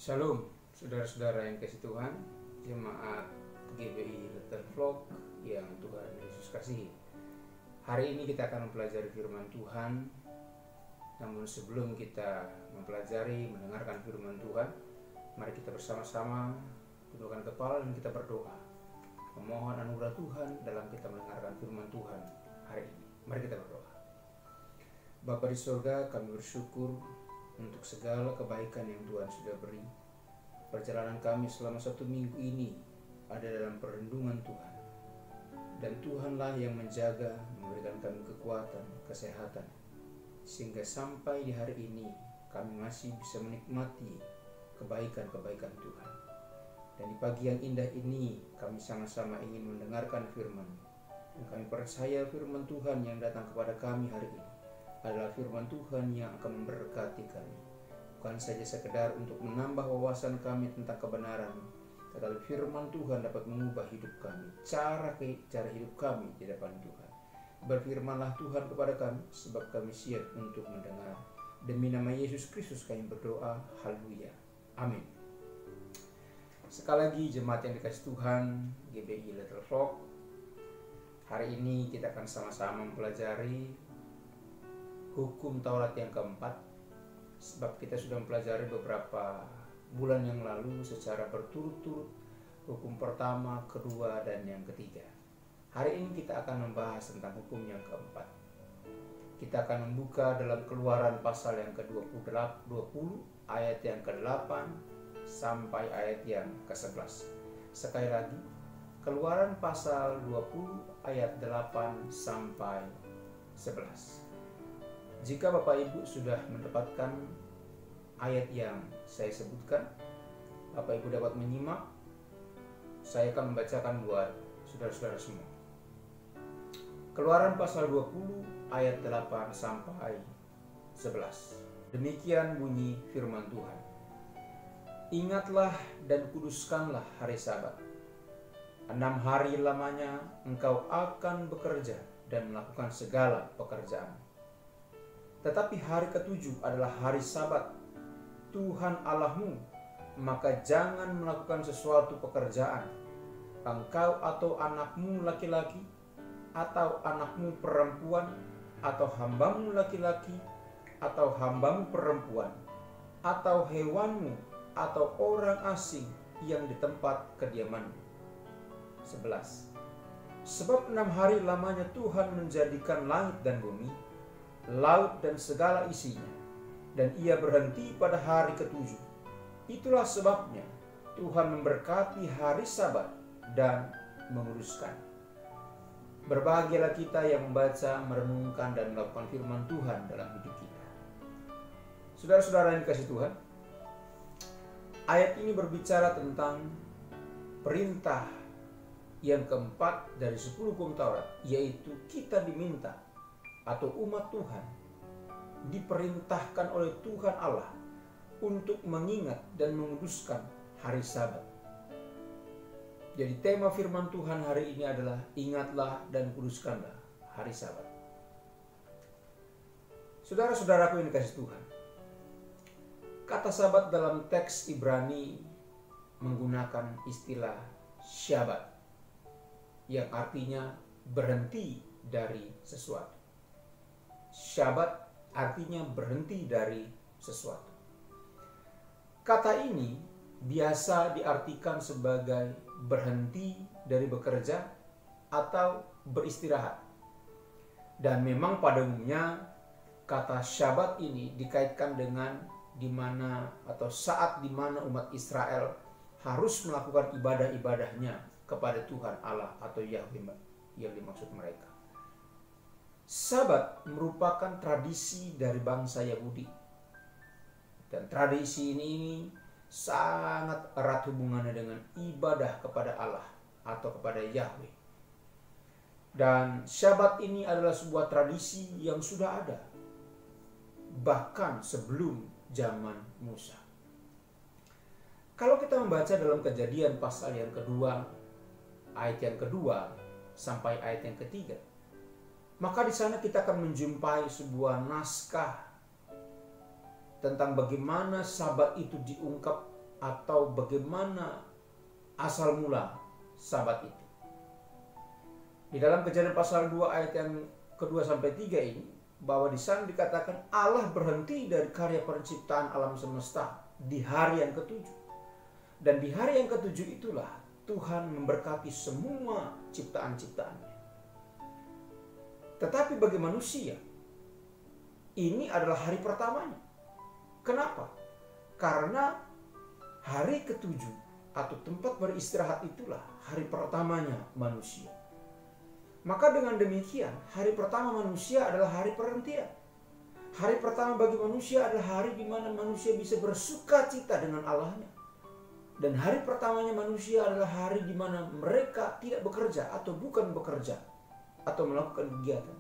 Shalom, saudara-saudara yang kasih Tuhan, jemaat GBI Little Flock yang Tuhan Yesus kasihi. Hari ini kita akan mempelajari firman Tuhan. Namun sebelum kita mempelajari, mendengarkan firman Tuhan, mari kita bersama-sama tundukkan kepala dan kita berdoa, memohon anugerah Tuhan dalam kita mendengarkan firman Tuhan hari ini. Mari kita berdoa. Bapa di surga, kami bersyukur untuk segala kebaikan yang Tuhan sudah beri. Perjalanan kami selama 1 minggu ini ada dalam perlindungan Tuhan. Dan Tuhanlah yang menjaga, memberikan kami kekuatan, kesehatan. Sehingga sampai di hari ini kami masih bisa menikmati kebaikan-kebaikan Tuhan. Dan di pagi yang indah ini kami sama-sama ingin mendengarkan firman. Dan kami percaya firman Tuhan yang datang kepada kami hari ini adalah firman Tuhan yang akan memberkati kami. Bukan saja sekedar untuk menambah wawasan kami tentang kebenaran, tetapi firman Tuhan dapat mengubah hidup kami, cara hidup kami di depan Tuhan. Berfirmanlah Tuhan kepada kami, sebab kami siap untuk mendengar. Demi nama Yesus Kristus kami berdoa, haleluya, amin. Sekali lagi jemaat yang dikasih Tuhan, GBI Little Flock, hari ini kita akan sama-sama mempelajari hukum Taurat yang keempat, sebab kita sudah mempelajari beberapa bulan yang lalu secara berturut-turut hukum pertama, kedua, dan yang ketiga. Hari ini kita akan membahas tentang hukum yang keempat. Kita akan membuka dalam Keluaran pasal yang ke-20 ayat yang ke-8 sampai ayat yang ke-11. Sekali lagi, Keluaran pasal 20 ayat 8 sampai 11. Jika Bapak Ibu sudah mendapatkan ayat yang saya sebutkan, Bapak Ibu dapat menyimak. Saya akan membacakan buat saudara-saudara semua. Keluaran pasal 20 ayat 8 sampai 11. Demikian bunyi firman Tuhan. Ingatlah dan kuduskanlah hari Sabat. 6 hari lamanya engkau akan bekerja dan melakukan segala pekerjaan. Tetapi hari ke-7 adalah hari Sabat Tuhan Allahmu, maka jangan melakukan sesuatu pekerjaan, engkau atau anakmu laki-laki, atau anakmu perempuan, atau hambamu laki-laki, atau hambamu perempuan, atau hewanmu, atau orang asing yang di tempat kediamanmu. 11. Sebab 6 hari lamanya Tuhan menjadikan langit dan bumi, laut dan segala isinya, dan ia berhenti pada hari ke-7. Itulah sebabnya Tuhan memberkati hari Sabat dan menguduskan. Berbahagialah kita yang membaca, merenungkan, dan melakukan firman Tuhan dalam hidup kita. Saudara-saudara yang dikasih Tuhan, ayat ini berbicara tentang perintah yang keempat dari 10 hukum Taurat, yaitu kita diminta atau umat Tuhan diperintahkan oleh Tuhan Allah untuk mengingat dan menguduskan hari Sabat. Jadi tema firman Tuhan hari ini adalah ingatlah dan kuduskanlah hari Sabat. Saudara-saudaraku yang dikasih Tuhan, kata Sabat dalam teks Ibrani menggunakan istilah Syabat yang artinya berhenti dari sesuatu. Syabat artinya berhenti dari sesuatu. Kata ini biasa diartikan sebagai berhenti dari bekerja atau beristirahat. Dan memang pada umumnya kata Syabat ini dikaitkan dengan di mana atau saat di mana umat Israel harus melakukan ibadah-ibadahnya kepada Tuhan Allah atau Yahweh yang dimaksud mereka. Sabat merupakan tradisi dari bangsa Yahudi. Dan tradisi ini sangat erat hubungannya dengan ibadah kepada Allah atau kepada Yahweh. Dan Syabat ini adalah sebuah tradisi yang sudah ada bahkan sebelum zaman Musa. Kalau kita membaca dalam Kejadian pasal yang kedua, ayat yang kedua sampai ayat yang ketiga, maka di sana kita akan menjumpai sebuah naskah tentang bagaimana Sabat itu diungkap atau bagaimana asal mula Sabat itu. Di dalam Kejadian pasal 2 ayat yang kedua sampai 3 ini, bahwa di sana dikatakan Allah berhenti dari karya penciptaan alam semesta di hari yang ketujuh. Dan di hari yang ketujuh itulah Tuhan memberkati semua ciptaan-ciptaannya. Tetapi bagi manusia, ini adalah hari pertamanya. Kenapa? Karena hari ketujuh atau tempat beristirahat itulah hari pertamanya manusia. Maka dengan demikian, hari pertama manusia adalah hari perhentian. Hari pertama bagi manusia adalah hari di mana manusia bisa bersuka cita dengan Allahnya. Dan hari pertamanya manusia adalah hari di mana mereka tidak bekerja atau bukan bekerja atau melakukan kegiatan.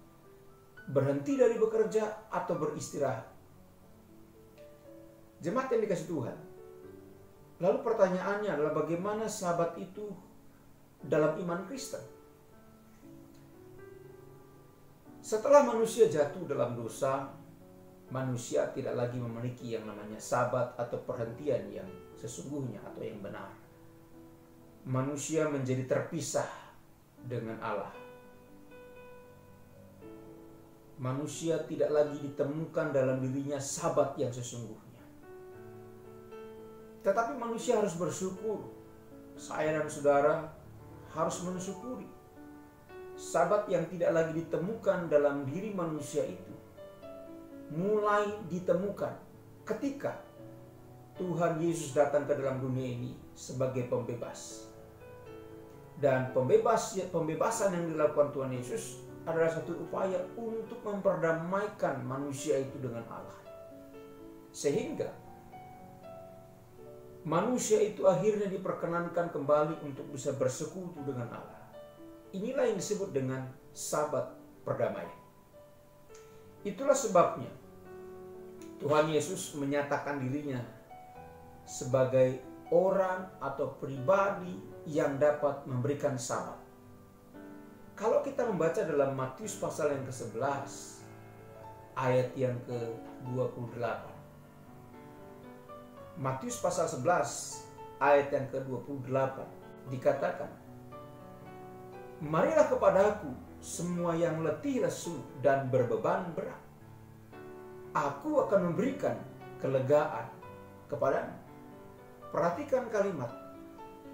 Berhenti dari bekerja atau beristirahat. Jemaat yang dikasih Tuhan. Lalu pertanyaannya adalah bagaimana Sabat itu dalam iman Kristen? Setelah manusia jatuh dalam dosa, manusia tidak lagi memiliki yang namanya Sabat atau perhentian yang sesungguhnya atau yang benar. Manusia menjadi terpisah dengan Allah. Manusia tidak lagi ditemukan dalam dirinya Sabat yang sesungguhnya. Tetapi manusia harus bersyukur. Saya dan saudara harus mensyukuri Sabat yang tidak lagi ditemukan dalam diri manusia itu mulai ditemukan ketika Tuhan Yesus datang ke dalam dunia ini sebagai pembebas. Dan pembebasan yang dilakukan Tuhan Yesus adalah satu upaya untuk memperdamaikan manusia itu dengan Allah. Sehingga manusia itu akhirnya diperkenankan kembali untuk bisa bersekutu dengan Allah. Inilah yang disebut dengan Sabat perdamaian. Itulah sebabnya Tuhan Yesus menyatakan dirinya sebagai orang atau pribadi yang dapat memberikan Sabat. Kalau kita membaca dalam Matius pasal yang ke-11 ayat yang ke-28. Matius pasal 11 ayat yang ke-28 dikatakan, "Marilah kepadaku semua yang letih lesu dan berbeban berat. Aku akan memberikan kelegaan kepadamu." Perhatikan kalimat,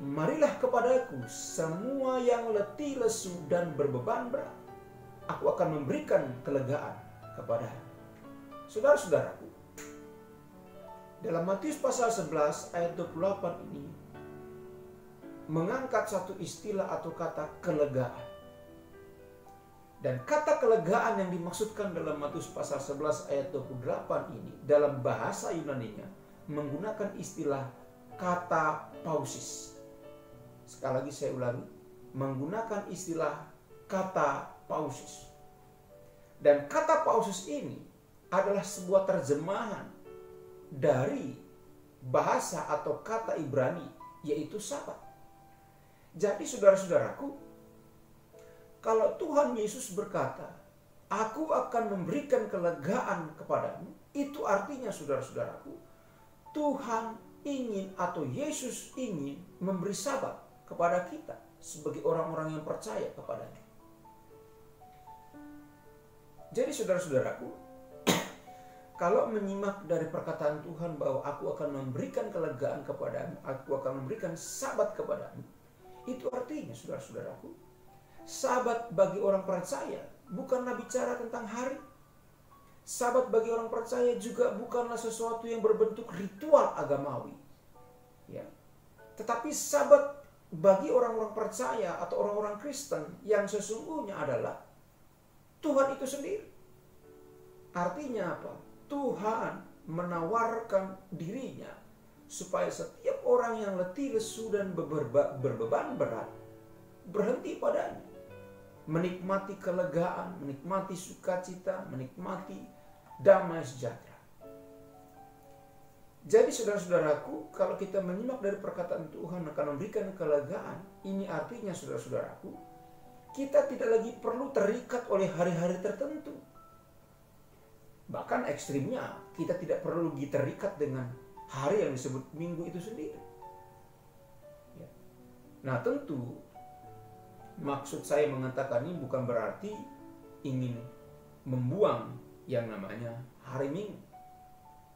marilah kepadaku semua yang letih lesu dan berbeban berat. Aku akan memberikan kelegaan kepadamu. Saudara-saudaraku, dalam Matius pasal 11 ayat 28 ini mengangkat satu istilah atau kata kelegaan. Dan kata kelegaan yang dimaksudkan dalam Matius pasal 11 ayat 28 ini dalam bahasa Yunani-nya menggunakan istilah kata pausis. Sekali lagi saya ulangi, menggunakan istilah kata pausis. Dan kata pausis ini adalah sebuah terjemahan dari bahasa atau kata Ibrani, yaitu Sabat. Jadi saudara-saudaraku, kalau Tuhan Yesus berkata, "Aku akan memberikan kelegaan kepadamu," itu artinya saudara-saudaraku, Tuhan ingin atau Yesus ingin memberi Sabat kepada kita sebagai orang-orang yang percaya kepadanya. Jadi saudara-saudaraku, kalau menyimak dari perkataan Tuhan bahwa aku akan memberikan kelegaan kepadamu, aku akan memberikan Sabat kepadamu, itu artinya saudara-saudaraku, Sabat bagi orang percaya bukanlah bicara tentang hari. Sabat bagi orang percaya juga bukanlah sesuatu yang berbentuk ritual agamawi. Ya. Tetapi Sabat bagi orang-orang percaya atau orang-orang Kristen yang sesungguhnya adalah Tuhan itu sendiri. Artinya apa? Tuhan menawarkan dirinya supaya setiap orang yang letih lesu dan berbeban berat berhenti padanya, menikmati kelegaan, menikmati sukacita, menikmati damai sejahtera. Jadi saudara-saudaraku, kalau kita menyimak dari perkataan Tuhan akan memberikan kelegaan, ini artinya saudara-saudaraku, kita tidak lagi perlu terikat oleh hari-hari tertentu. Bahkan ekstrimnya, kita tidak perlu terikat dengan hari yang disebut minggu itu sendiri. Nah tentu maksud saya mengatakan ini bukan berarti ingin membuang yang namanya hari Minggu.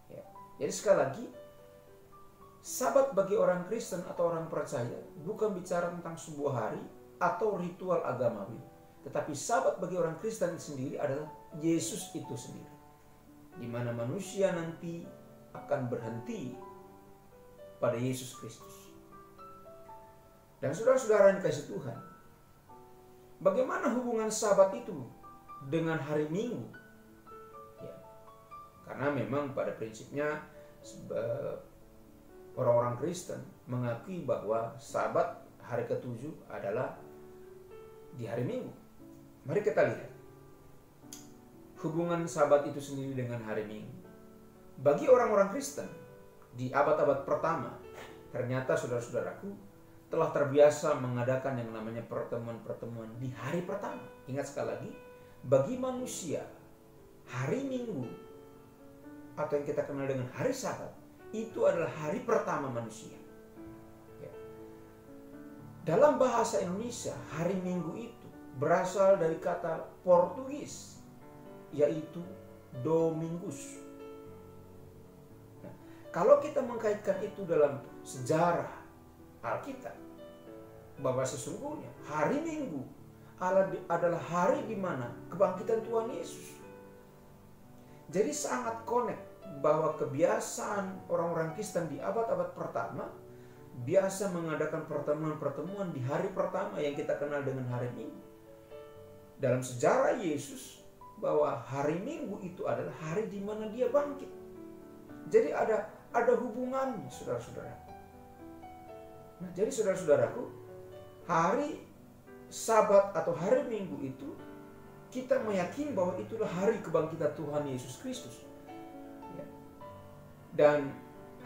Ya. Jadi sekali lagi, Sabat bagi orang Kristen atau orang percaya bukan bicara tentang sebuah hari atau ritual agamawi. Tetapi Sabat bagi orang Kristen sendiri adalah Yesus itu sendiri. Di mana manusia nanti akan berhenti pada Yesus Kristus. Dan saudara-saudara yang dikasihi Tuhan, bagaimana hubungan Sabat itu dengan hari Minggu? Ya, karena memang pada prinsipnya orang-orang Kristen mengakui bahwa Sabat hari ke-7 adalah di hari Minggu. Mari kita lihat hubungan Sabat itu sendiri dengan hari Minggu. Bagi orang-orang Kristen di abad-abad pertama, ternyata saudara-saudaraku telah terbiasa mengadakan yang namanya pertemuan-pertemuan di hari pertama. Ingat sekali lagi, bagi manusia hari Minggu atau yang kita kenal dengan hari Sabat itu adalah hari pertama manusia. Ya. Dalam bahasa Indonesia, hari Minggu itu berasal dari kata Portugis, yaitu Domingus. Nah, kalau kita mengkaitkan itu dalam sejarah Alkitab, bahwa sesungguhnya hari Minggu adalah hari di mana kebangkitan Tuhan Yesus. Jadi sangat connect bahwa kebiasaan orang-orang Kristen di abad-abad pertama biasa mengadakan pertemuan-pertemuan di hari pertama yang kita kenal dengan hari Minggu. Dalam sejarah Yesus, bahwa hari Minggu itu adalah hari di mana dia bangkit. Jadi ada hubungannya, saudara-saudara. Nah, jadi saudara-saudaraku, hari Sabat atau hari Minggu itu kita meyakini bahwa itulah hari kebangkitan Tuhan Yesus Kristus. Ya. Dan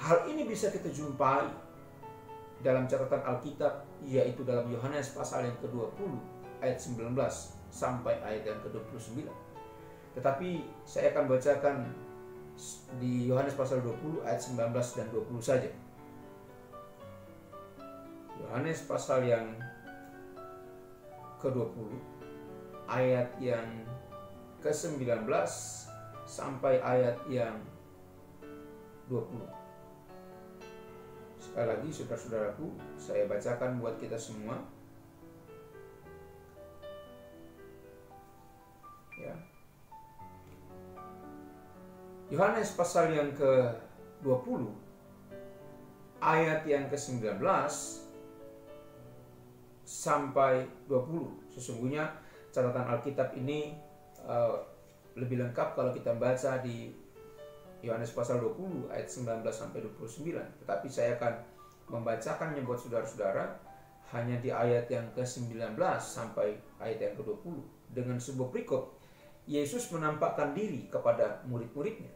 hal ini bisa kita jumpai dalam catatan Alkitab, yaitu dalam Yohanes pasal yang ke-20 ayat 19 sampai ayat yang ke-29. Tetapi saya akan bacakan di Yohanes pasal 20 ayat 19 dan 20 saja. Yohanes pasal yang ke-20 ayat yang ke-19 sampai ayat yang 20. Sekali lagi saudara-saudaraku, saya bacakan buat kita semua. Ya. Yohanes pasal yang ke-20 ayat yang ke-19 sampai 20. Sesungguhnya catatan Alkitab ini lebih lengkap kalau kita baca di Yohanes pasal 20 ayat 19 sampai 29. Tetapi saya akan membacakannya buat saudara-saudara hanya di ayat yang ke-19 sampai ayat yang ke-20 dengan sebuah perikop. Yesus menampakkan diri kepada murid-muridnya.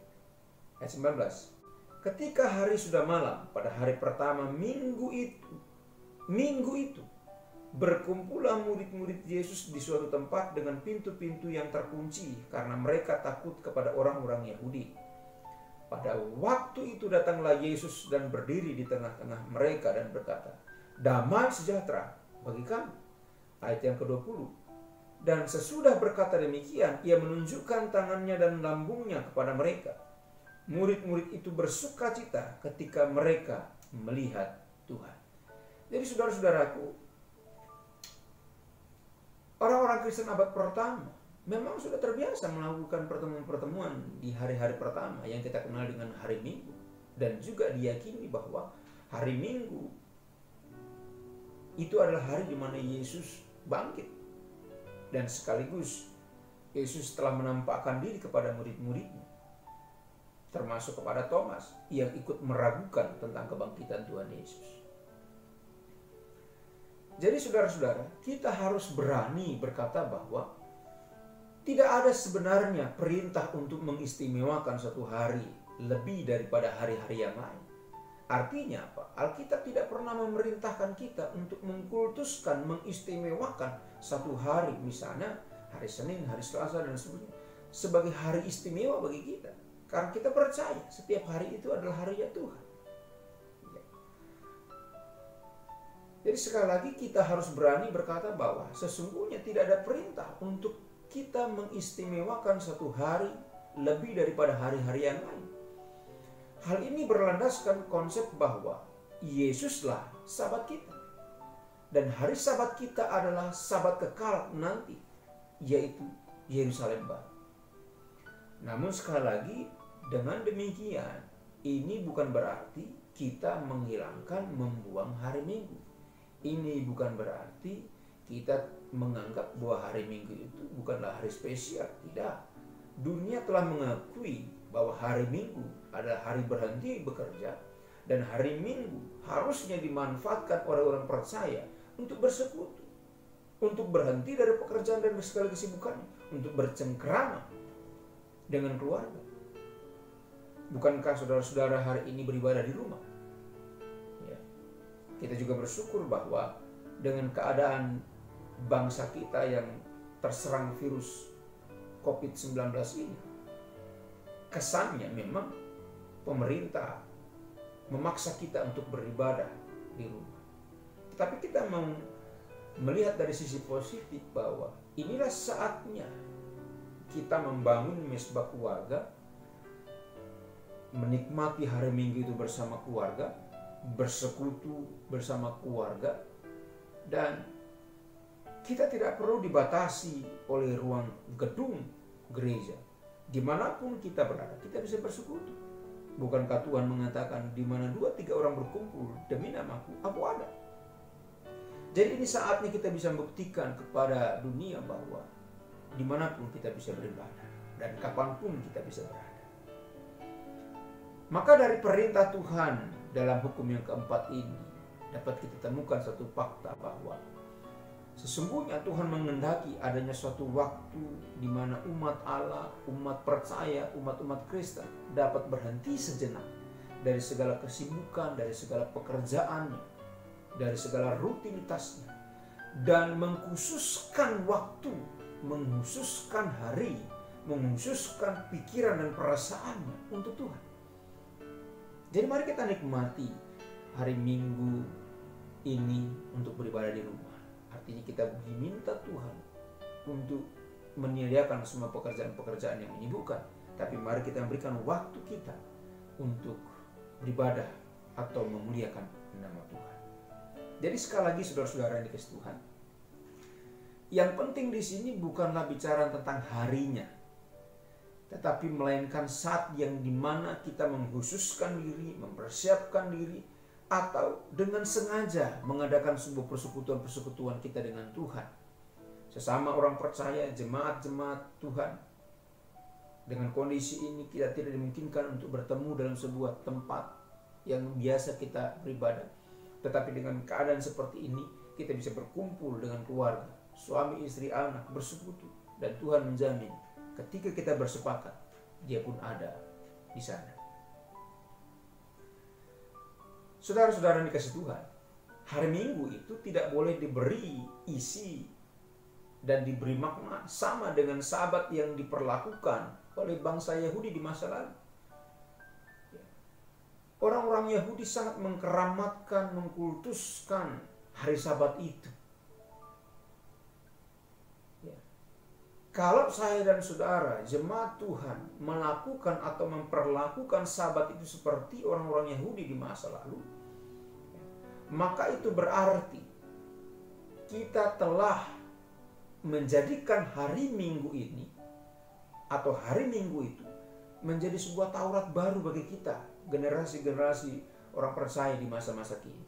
Ayat 19. Ketika hari sudah malam pada hari pertama minggu itu berkumpullah murid-murid Yesus di suatu tempat dengan pintu-pintu yang terkunci karena mereka takut kepada orang-orang Yahudi. Pada waktu itu datanglah Yesus dan berdiri di tengah-tengah mereka dan berkata, "Damai sejahtera bagi kamu." Ayat yang ke-20. Dan sesudah berkata demikian, ia menunjukkan tangannya dan lambungnya kepada mereka. Murid-murid itu bersukacita ketika mereka melihat Tuhan. Jadi saudara-saudaraku, orang-orang Kristen abad pertama memang sudah terbiasa melakukan pertemuan-pertemuan di hari-hari pertama yang kita kenal dengan hari Minggu. Dan juga diyakini bahwa hari Minggu itu adalah hari di mana Yesus bangkit. Dan sekaligus Yesus telah menampakkan diri kepada murid-muridnya, termasuk kepada Thomas yang ikut meragukan tentang kebangkitan Tuhan Yesus. Jadi saudara-saudara, kita harus berani berkata bahwa tidak ada sebenarnya perintah untuk mengistimewakan satu hari lebih daripada hari-hari yang lain. Artinya apa? Alkitab tidak pernah memerintahkan kita untuk mengkultuskan, mengistimewakan satu hari, misalnya hari Senin, hari Selasa dan sebagainya, sebagai hari istimewa bagi kita. Karena kita percaya setiap hari itu adalah harinya Tuhan. Ya. Jadi sekali lagi kita harus berani berkata bahwa sesungguhnya tidak ada perintah untuk kita mengistimewakan satu hari lebih daripada hari-hari yang lain. Hal ini berlandaskan konsep bahwa Yesuslah Sabat kita. Dan hari Sabat kita adalah Sabat kekal nanti, yaitu Yerusalem baru. Namun sekali lagi, dengan demikian, ini bukan berarti kita menghilangkan, membuang hari Minggu. Ini bukan berarti kita menganggap bahwa hari Minggu itu bukanlah hari spesial. Tidak. Dunia telah mengakui bahwa hari Minggu adalah hari berhenti bekerja, dan hari Minggu harusnya dimanfaatkan orang-orang percaya untuk bersekutu, untuk berhenti dari pekerjaan dan segala kesibukannya, untuk bercengkrama dengan keluarga. Bukankah saudara-saudara hari ini beribadah di rumah? Ya. Kita juga bersyukur bahwa dengan keadaan bangsa kita yang terserang virus COVID-19 ini, kesannya memang pemerintah memaksa kita untuk beribadah di rumah. Tetapi kita mau melihat dari sisi positif bahwa inilah saatnya kita membangun mesbah keluarga, menikmati hari Minggu itu bersama keluarga, bersekutu bersama keluarga, dan kita tidak perlu dibatasi oleh ruang gedung gereja. Dimanapun kita berada, kita bisa bersekutu. Bukankah Tuhan mengatakan, di mana 2-3 orang berkumpul demi namaku, aku ada. Jadi ini saatnya kita bisa membuktikan kepada dunia bahwa dimanapun kita bisa beribadah dan kapanpun kita bisa berada. Maka dari perintah Tuhan dalam hukum yang keempat ini dapat kita temukan satu fakta bahwa sesungguhnya Tuhan menghendaki adanya suatu waktu di mana umat Allah, umat percaya, umat-umat Kristen dapat berhenti sejenak dari segala kesibukan, dari segala pekerjaannya, dari segala rutinitasnya, dan mengkhususkan waktu, mengkhususkan hari, mengkhususkan pikiran dan perasaannya untuk Tuhan. Jadi mari kita nikmati hari Minggu ini untuk beribadah di rumah. Artinya kita diminta Tuhan untuk menyediakan semua pekerjaan-pekerjaan yang menyibukkan. Tapi mari kita berikan waktu kita untuk beribadah atau memuliakan nama Tuhan. Jadi sekali lagi saudara-saudara yang dikasihi Tuhan, yang penting di sini bukanlah bicara tentang harinya, tetapi melainkan saat yang dimana kita mengkhususkan diri, mempersiapkan diri, atau dengan sengaja mengadakan sebuah persekutuan-persekutuan kita dengan Tuhan. Sesama orang percaya, jemaat-jemaat Tuhan. Dengan kondisi ini kita tidak dimungkinkan untuk bertemu dalam sebuah tempat yang biasa kita beribadah. Tetapi dengan keadaan seperti ini, kita bisa berkumpul dengan keluarga, suami, istri, anak, bersekutu. Dan Tuhan menjamin ketika kita bersepakat, Dia pun ada di sana. Saudara-saudara yang dikasihi Tuhan, hari Minggu itu tidak boleh diberi isi dan diberi makna sama dengan Sabat yang diperlakukan oleh bangsa Yahudi di masa lalu. Orang-orang Yahudi sangat mengkeramatkan, mengkultuskan hari Sabat itu. Kalau saya dan saudara, jemaat Tuhan, melakukan atau memperlakukan Sabat itu seperti orang-orang Yahudi di masa lalu, maka itu berarti kita telah menjadikan hari Minggu ini atau hari Minggu itu menjadi sebuah Taurat baru bagi kita, generasi-generasi orang percaya di masa-masa kini.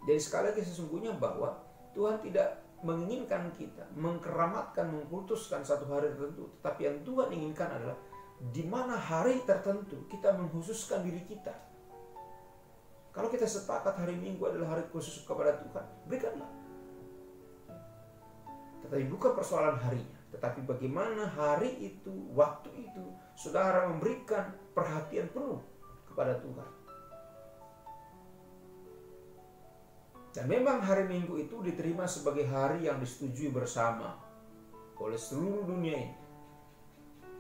Jadi sekali lagi sesungguhnya bahwa Tuhan tidak menginginkan kita mengkeramatkan, mengkultuskan satu hari tertentu, tetapi yang Tuhan inginkan adalah di mana hari tertentu kita mengkhususkan diri kita. Kalau kita sepakat hari Minggu adalah hari khusus kepada Tuhan, berikanlah. Tetapi bukan persoalan harinya, tetapi bagaimana hari itu, waktu itu, saudara memberikan perhatian penuh kepada Tuhan. Dan memang hari Minggu itu diterima sebagai hari yang disetujui bersama oleh seluruh dunia ini.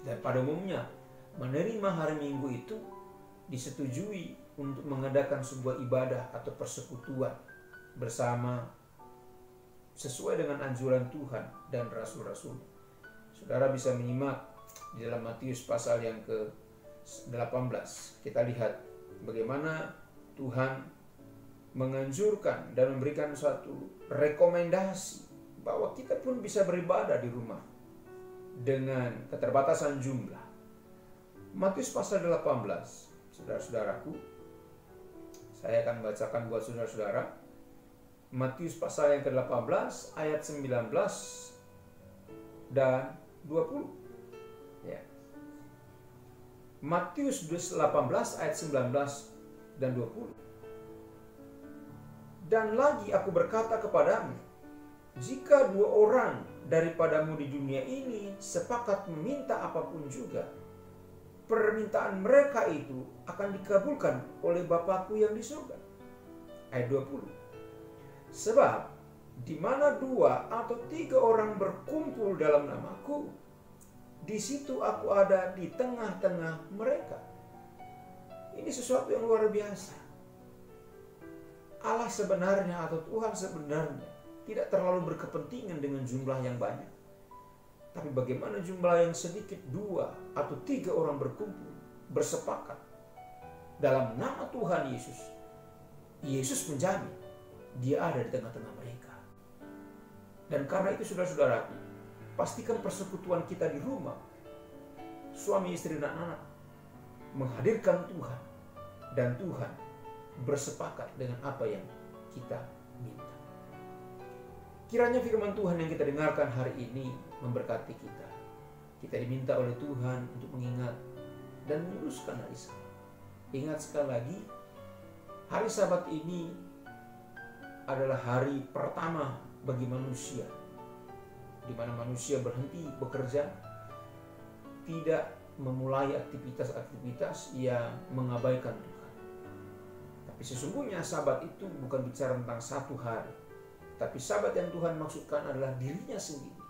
Dan pada umumnya menerima hari Minggu itu disetujui untuk mengadakan sebuah ibadah atau persekutuan bersama sesuai dengan anjuran Tuhan dan rasul-rasul. Saudara bisa menyimak di dalam Matius pasal yang ke-18. Kita lihat bagaimana Tuhan menganjurkan dan memberikan suatu rekomendasi bahwa kita pun bisa beribadah di rumah dengan keterbatasan jumlah. Matius pasal 18, saudara-saudaraku, saya akan bacakan buat saudara-saudara. Matius pasal yang ke-18 ayat 19 dan 20. Ya. Matius 18 ayat 19 dan 20. Dan lagi aku berkata kepadamu, jika 2 orang daripadamu di dunia ini sepakat meminta apapun juga, permintaan mereka itu akan dikabulkan oleh Bapakku yang di surga. Ayat 20. Sebab di mana 2 atau 3 orang berkumpul dalam namaku, di situ aku ada di tengah-tengah mereka. Ini sesuatu yang luar biasa. Allah sebenarnya atau Tuhan sebenarnya tidak terlalu berkepentingan dengan jumlah yang banyak. Tapi bagaimana jumlah yang sedikit, 2 atau 3 orang berkumpul, bersepakat dalam nama Tuhan Yesus. Yesus menjamin Dia ada di tengah-tengah mereka. Dan karena itu saudara-saudaraku, pastikan persekutuan kita di rumah, suami, istri, dan anak, menghadirkan Tuhan. Dan Tuhan bersepakat dengan apa yang kita minta. Kiranya firman Tuhan yang kita dengarkan hari ini memberkati kita. Kita diminta oleh Tuhan untuk mengingat dan meluruskan hari Sabat. Ingat sekali lagi, hari Sabat ini adalah hari pertama bagi manusia, di mana manusia berhenti bekerja, tidak memulai aktivitas-aktivitas yang mengabaikan Tuhan. Tapi sesungguhnya Sabat itu bukan bicara tentang satu hari, tapi Sabat yang Tuhan maksudkan adalah dirinya sendiri.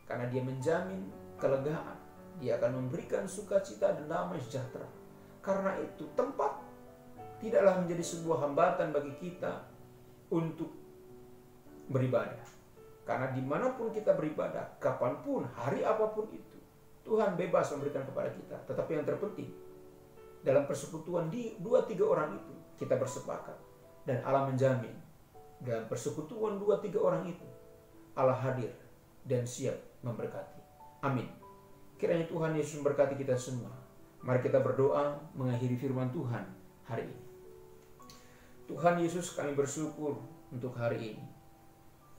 Karena Dia menjamin kelegaan, Dia akan memberikan sukacita dan damai sejahtera. Karena itu tempat tidaklah menjadi sebuah hambatan bagi kita untuk beribadah. Karena dimanapun kita beribadah, kapanpun, hari apapun itu, Tuhan bebas memberikan kepada kita. Tetapi yang terpenting, dalam persekutuan di 2-3 orang itu, kita bersepakat. Dan Allah menjamin, dalam persekutuan 2-3 orang itu, Allah hadir dan siap memberkati. Amin. Kiranya Tuhan Yesus memberkati kita semua. Mari kita berdoa mengakhiri firman Tuhan hari ini. Tuhan Yesus, kami bersyukur untuk hari ini.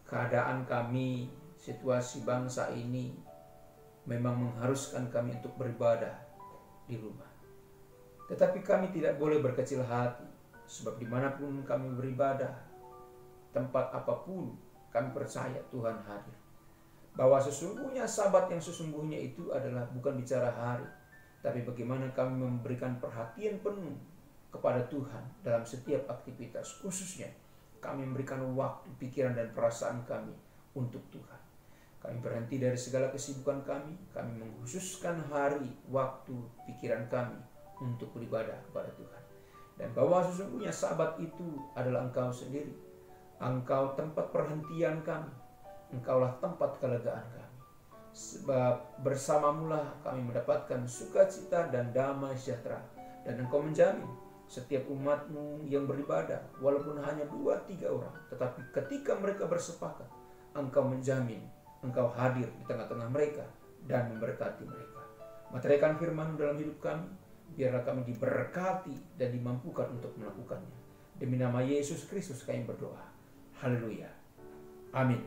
Keadaan kami, situasi bangsa ini memang mengharuskan kami untuk beribadah di rumah. Tetapi kami tidak boleh berkecil hati, sebab dimanapun kami beribadah, tempat apapun, kami percaya Tuhan hadir. Bahwa sesungguhnya Sabat yang sesungguhnya itu adalah bukan bicara hari, tapi bagaimana kami memberikan perhatian penuh kepada Tuhan dalam setiap aktivitas. Khususnya kami memberikan waktu, pikiran, dan perasaan kami untuk Tuhan. Kami berhenti dari segala kesibukan kami mengkhususkan hari, waktu, pikiran kami untuk beribadah kepada Tuhan. Dan bahwa sesungguhnya Sabat itu adalah Engkau sendiri. Engkau tempat perhentian kami. Engkaulah tempat kelegaan kami. Sebab bersamamulah kami mendapatkan sukacita dan damai sejahtera. Dan Engkau menjamin setiap umat-Mu yang beribadah, walaupun hanya 2-3 orang, tetapi ketika mereka bersepakat, Engkau menjamin, Engkau hadir di tengah-tengah mereka dan memberkati mereka. Meteraikan firman dalam hidup kami, biarlah kami diberkati dan dimampukan untuk melakukannya. Demi nama Yesus Kristus kami berdoa. Haleluya. Amin.